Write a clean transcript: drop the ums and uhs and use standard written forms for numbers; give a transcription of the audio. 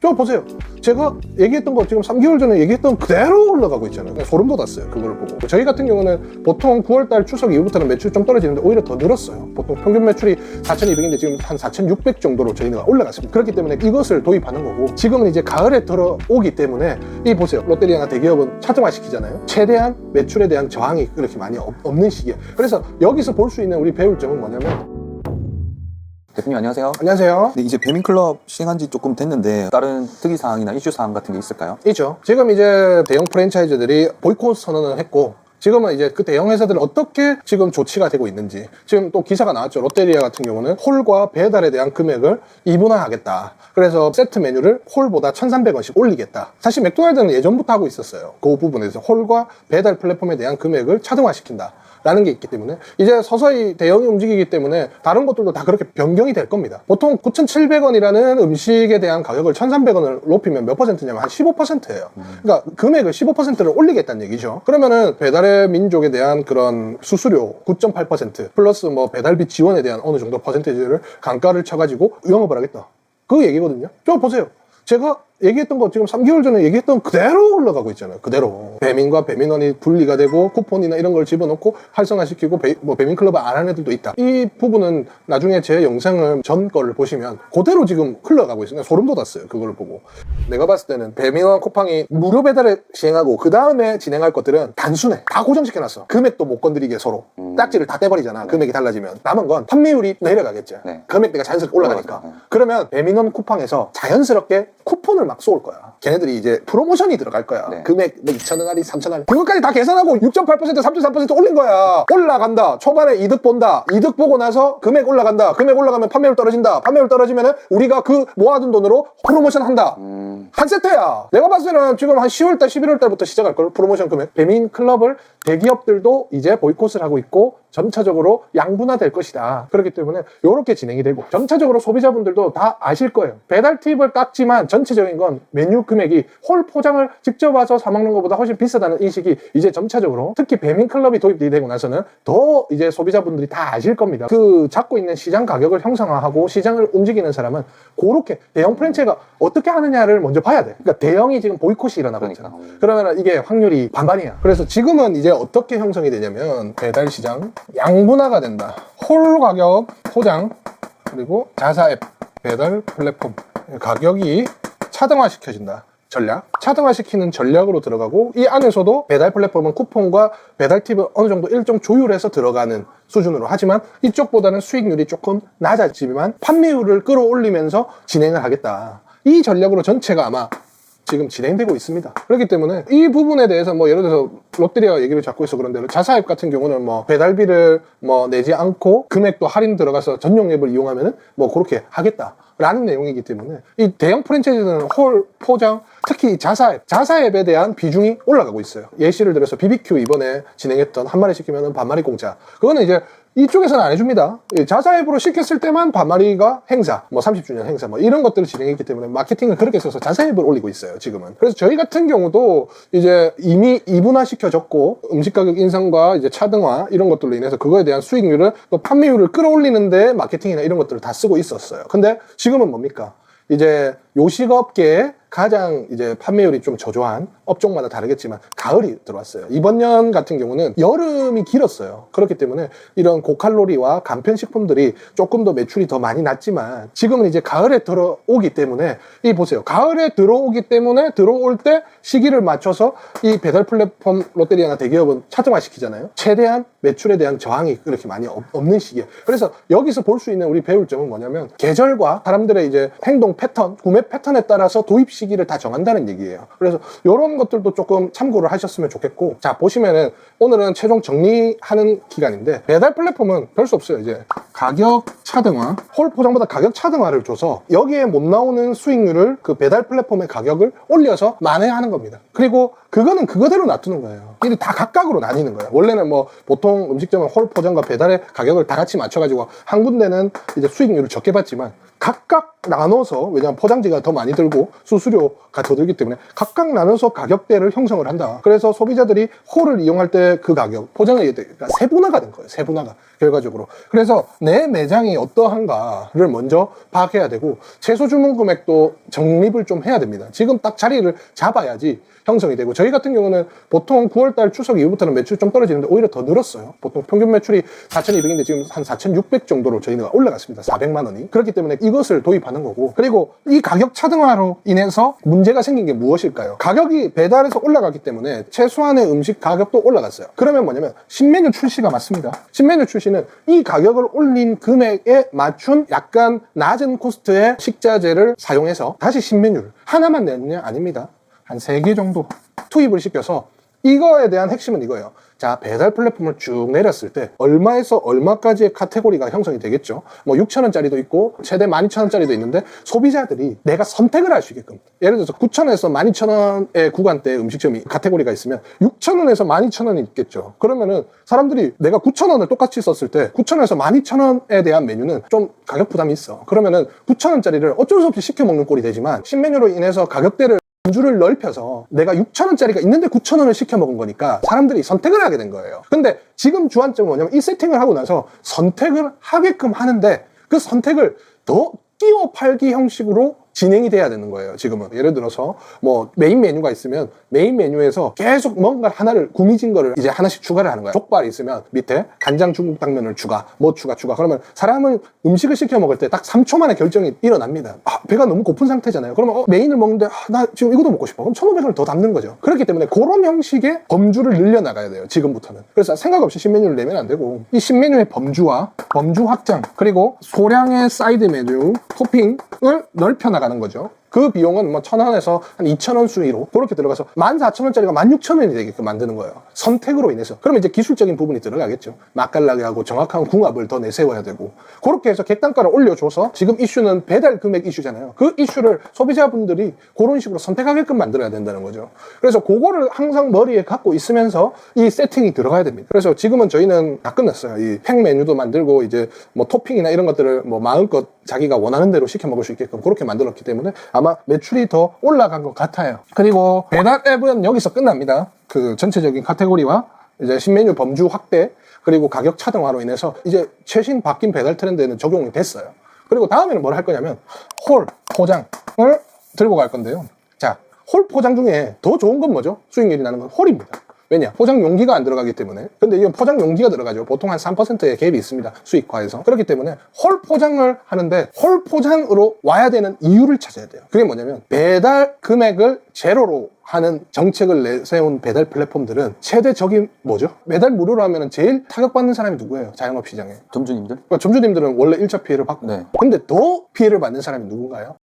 저 보세요. 제가 얘기했던 거 지금 3개월 전에 얘기했던 그대로 올라가고 있잖아요. 소름 돋았어요. 그걸 보고. 저희 같은 경우는 보통 9월달 추석 이후부터는 매출이 좀 떨어지는데 오히려 더 늘었어요. 보통 평균 매출이 4,200인데 지금 한 4,600 정도로 저희가 올라갔습니다. 그렇기 때문에 이것을 도입하는 거고, 지금은 이제 가을에 들어오기 때문에 이 보세요. 롯데리아나 대기업은 차등화시키잖아요. 최대한 매출에 대한 저항이 그렇게 많이 없는 시기에. 그래서 여기서 볼 수 있는 우리 배울 점은 뭐냐면, 대표님 안녕하세요. 안녕하세요. 네, 이제 배민클럽 시행한 지 조금 됐는데 다른 특이사항이나 이슈사항 같은 게 있을까요? 있죠. 지금 이제 대형 프랜차이즈들이 보이콧 선언을 했고, 지금은 이제 그 대형 회사들은 어떻게 지금 조치가 되고 있는지, 지금 또 기사가 나왔죠. 롯데리아 같은 경우는 홀과 배달에 대한 금액을 이분화하겠다. 그래서 세트 메뉴를 홀보다 1,300원씩 올리겠다. 사실 맥도날드는 예전부터 하고 있었어요. 그 부분에서 홀과 배달 플랫폼에 대한 금액을 차등화시킨다 라는 게 있기 때문에 이제 서서히 대형이 움직이기 때문에 다른 것들도 다 그렇게 변경이 될 겁니다. 보통 9,700원이라는 음식에 대한 가격을 1,300원을 높이면 몇 퍼센트냐면 한 15%예요. 그러니까 금액을 15%를 올리겠다는 얘기죠. 그러면은 배달의 민족에 대한 그런 수수료 9.8% 플러스 뭐 배달비 지원에 대한 어느 정도 퍼센테이지를 강가를 쳐가지고 영업을 하겠다. 그 얘기거든요. 저 보세요. 제가 얘기했던 거 지금 3개월 전에 얘기했던 그대로 올라가고 있잖아요. 그대로. 배민과 배민원이 분리가 되고 쿠폰이나 이런 걸 집어넣고 활성화시키고 배민클럽을 안 하는 애들도 있다. 이 부분은 나중에 제 영상을 전 거를 보시면 그대로 지금 흘러가고 있어요. 소름 돋았어요. 그걸 보고. 내가 봤을 때는 배민원 쿠팡이 무료 배달을 시행하고 그 다음에 진행할 것들은 단순해. 다 고정시켜놨어. 금액도 못 건드리게 서로. 딱지를 다 떼버리잖아. 금액이 달라지면. 남은 건 판매율이 내려가겠죠. 네. 금액대가 자연스럽게 올라가니까. 네. 그러면 배민원 쿠팡에서 자연스럽게 쿠폰을 막 쏠 거야. 걔네들이 이제 프로모션이 들어갈 거야. 네. 금액 2,000원짜리, 3,000원. 그것까지 다 계산하고 6.8%, 3.3% 올린 거야. 올라간다. 초반에 이득 본다. 이득 보고 나서 금액 올라간다. 금액 올라가면 판매율 떨어진다. 판매율 떨어지면은 우리가 그 모아둔 돈으로 프로모션 한다. 한 세트야. 내가 봤을 때는 지금 한 10월달, 11월달부터 시작할 걸. 프로모션 금액. 배민클럽을 대기업들도 이제 보이콧을 하고 있고 점차적으로 양분화될 것이다. 그렇기 때문에 이렇게 진행이 되고 점차적으로 소비자분들도 다 아실 거예요. 배달 팁을 깎지만 전체적인 건 메뉴 금액이 홀 포장을 직접 와서 사 먹는 것보다 훨씬 비싸다는 인식이 이제 점차적으로, 특히 배민클럽이 도입이 되고 나서는 더 이제 소비자분들이 다 아실 겁니다. 그 잡고 있는 시장 가격을 형성화하고 시장을 움직이는 사람은 그렇게 대형 프랜차이즈가 어떻게 하느냐를 먼저 봐야 돼. 그러니까 대형이 지금 보이콧이 일어나고 있잖아. 그러면 이게 확률이 반반이야. 그래서 지금은 이제 어떻게 형성이 되냐면 배달 시장 양분화가 된다. 홀 가격 포장 그리고 자사 앱 배달 플랫폼 가격이 차등화시켜진다. 전략. 차등화시키는 전략으로 들어가고 이 안에서도 배달 플랫폼은 쿠폰과 배달 팁을 어느 정도 일정 조율해서 들어가는 수준으로, 하지만 이쪽보다는 수익률이 조금 낮아지만 판매율을 끌어올리면서 진행을 하겠다. 이 전략으로 전체가 아마 지금 진행되고 있습니다. 그렇기 때문에 이 부분에 대해서 뭐 예를 들어서 롯데리아 얘기를 자꾸 해서 그런데 자사앱 같은 경우는 뭐 배달비를 뭐 내지 않고 금액도 할인 들어가서 전용 앱을 이용하면은 뭐 그렇게 하겠다 라는 내용이기 때문에 이 대형 프랜차이즈는 홀, 포장, 특히 자사앱에 대한 비중이 올라가고 있어요. 예시를 들어서 BBQ 이번에 진행했던 한 마리 시키면 반마리 공짜. 그거는 이제 이쪽에서는 안 해줍니다. 자사앱으로 시켰을 때만 반마리가 행사, 뭐 30주년 행사, 뭐 이런 것들을 진행했기 때문에 마케팅을 그렇게 써서 자사앱을 올리고 있어요, 지금은. 그래서 저희 같은 경우도 이제 이미 이분화시켜졌고, 음식 가격 인상과 이제 차등화 이런 것들로 인해서 그거에 대한 수익률을, 또 판매율을 끌어올리는데 마케팅이나 이런 것들을 다 쓰고 있었어요. 근데 지금은 뭡니까? 이제 요식업계에 가장 이제 판매율이 좀 저조한, 업종마다 다르겠지만 가을이 들어왔어요. 이번 년 같은 경우는 여름이 길었어요. 그렇기 때문에 이런 고칼로리와 간편식품들이 조금 더 매출이 더 많이 났지만 지금은 이제 가을에 들어오기 때문에 이 보세요. 가을에 들어오기 때문에 들어올 때 시기를 맞춰서 이 배달 플랫폼 롯데리아나 대기업은 차등화시키잖아요. 최대한 매출에 대한 저항이 그렇게 많이 없는 시기에. 그래서 여기서 볼 수 있는 우리 배울 점은 뭐냐면 계절과 사람들의 이제 행동 패턴, 구매 패턴에 따라서 도입 시기를 다 정한다는 얘기예요. 그래서 이런 것들도 조금 참고를 하셨으면 좋겠고, 자 보시면은 오늘은 최종 정리하는 기간인데 배달 플랫폼은 별 수 없어요. 이제 가격 차등화, 홀 포장보다 가격 차등화를 줘서 여기에 못 나오는 수익률을 그 배달 플랫폼의 가격을 올려서 만회하는 겁니다. 그리고 그거는 그거대로 놔두는 거예요. 이게 다 각각으로 나뉘는 거예요. 원래는 뭐 보통 음식점은 홀 포장과 배달의 가격을 다 같이 맞춰가지고 한 군데는 이제 수익률을 적게 받지만 각각 나눠서, 왜냐하면 포장지가 더 많이 들고 수수료가 더 들기 때문에 각각 나눠서 가격대를 형성을 한다. 그래서 소비자들이 홀을 이용할 때 그 가격, 포장의 그러니까 세분화가 된 거예요. 세분화가 결과적으로. 그래서 내 매장이 어떠한가를 먼저 파악해야 되고, 최소 주문 금액도 적립을 좀 해야 됩니다. 지금 딱 자리를 잡아야지 형성이 되고, 저희 같은 경우는 보통 9월달 추석 이후부터는 매출이 좀 떨어지는데 오히려 더 늘었어요. 보통 평균 매출이 4,200인데 지금 한 4,600 정도로 저희가 올라갔습니다. 400만 원이. 그렇기 때문에 이것을 도입하는 거고, 그리고 이 가격 차등화로 인해서 문제가 생긴 게 무엇일까요? 가격이 배달에서 올라가기 때문에 최소한의 음식 가격도 올라갔어요. 그러면 뭐냐면 신메뉴 출시가 맞습니다. 신메뉴 출시는 이 가격을 올린 금액에 맞춘 약간 낮은 코스트의 식자재를 사용해서 다시 신메뉴를 하나만 내느냐? 아닙니다. 한 3개 정도 투입을 시켜서, 이거에 대한 핵심은 이거예요. 자, 배달 플랫폼을 쭉 내렸을 때 얼마에서 얼마까지의 카테고리가 형성이 되겠죠. 뭐 6,000원짜리도 있고 최대 12,000원짜리도 있는데, 소비자들이 내가 선택을 할 수 있게끔, 예를 들어서 9,000원에서 12,000원의 구간대 음식점이 카테고리가 있으면 6,000원에서 12,000원이 있겠죠. 그러면은 사람들이 내가 9,000원을 똑같이 썼을 때 9,000원에서 12,000원에 대한 메뉴는 좀 가격 부담이 있어. 그러면은 9,000원짜리를 어쩔 수 없이 시켜 먹는 꼴이 되지만, 신메뉴로 인해서 가격대를 범주를 넓혀서 내가 6,000원짜리가 있는데 9,000원을 시켜 먹은 거니까 사람들이 선택을 하게 된 거예요. 근데 지금 주안점은 뭐냐면, 이 세팅을 하고 나서 선택을 하게끔 하는데 그 선택을 더 끼워 팔기 형식으로 진행이 돼야 되는 거예요. 지금은 예를 들어서 뭐 메인 메뉴가 있으면 메인 메뉴에서 계속 뭔가 하나를 구미진 거를 이제 하나씩 추가를 하는 거야. 족발이 있으면 밑에 간장 중국 당면을 추가, 뭐 추가. 그러면 사람은 음식을 시켜 먹을 때 딱 3초 만에 결정이 일어납니다. 배가 너무 고픈 상태잖아요. 그러면 메인을 먹는데 나 지금 이것도 먹고 싶어. 그럼 1,500원을 더 담는 거죠. 그렇기 때문에 그런 형식의 범주를 늘려나가야 돼요. 지금부터는. 그래서 생각 없이 신메뉴를 내면 안 되고, 이 신메뉴의 범주와 범주 확장, 그리고 소량의 사이드 메뉴 토핑을 넓혀나가는 거죠. 그 비용은 뭐 1,000원에서 한 2,000원 수위로 그렇게 들어가서 14,000원짜리가 16,000원이 되게끔 만드는 거예요. 선택으로 인해서. 그러면 이제 기술적인 부분이 들어가겠죠. 맛깔나게 하고 정확한 궁합을 더 내세워야 되고, 그렇게 해서 객단가를 올려줘서, 지금 이슈는 배달 금액 이슈잖아요. 그 이슈를 소비자분들이 그런 식으로 선택하게끔 만들어야 된다는 거죠. 그래서 그거를 항상 머리에 갖고 있으면서 이 세팅이 들어가야 됩니다. 그래서 지금은 저희는 다 끝났어요. 이 팩 메뉴도 만들고 이제 뭐 토핑이나 이런 것들을 뭐 마음껏 자기가 원하는 대로 시켜 먹을 수 있게끔 그렇게 만들었기 때문에 아마 매출이 더 올라간 것 같아요. 그리고 배달 앱은 여기서 끝납니다. 그 전체적인 카테고리와 이제 신메뉴 범주 확대, 그리고 가격 차등화로 인해서 이제 최신 바뀐 배달 트렌드에는 적용이 됐어요. 그리고 다음에는 뭘 할 거냐면 홀 포장을 들고 갈 건데요. 자, 홀 포장 중에 더 좋은 건 뭐죠? 수익률이 나는 건 홀입니다. 왜냐? 포장 용기가 안 들어가기 때문에. 근데 이건 포장 용기가 들어가죠. 보통 한 3%의 갭이 있습니다. 수익화에서. 그렇기 때문에 홀 포장을 하는데, 홀 포장으로 와야 되는 이유를 찾아야 돼요. 그게 뭐냐면, 배달 금액을 제로로 하는 정책을 내세운 배달 플랫폼들은 최대적인 뭐죠? 배달 무료로 하면 제일 타격받는 사람이 누구예요? 자영업 시장에. 점주님들? 그러니까 점주님들은 원래 1차 피해를 받고. 네. 근데 더 피해를 받는 사람이 누군가요?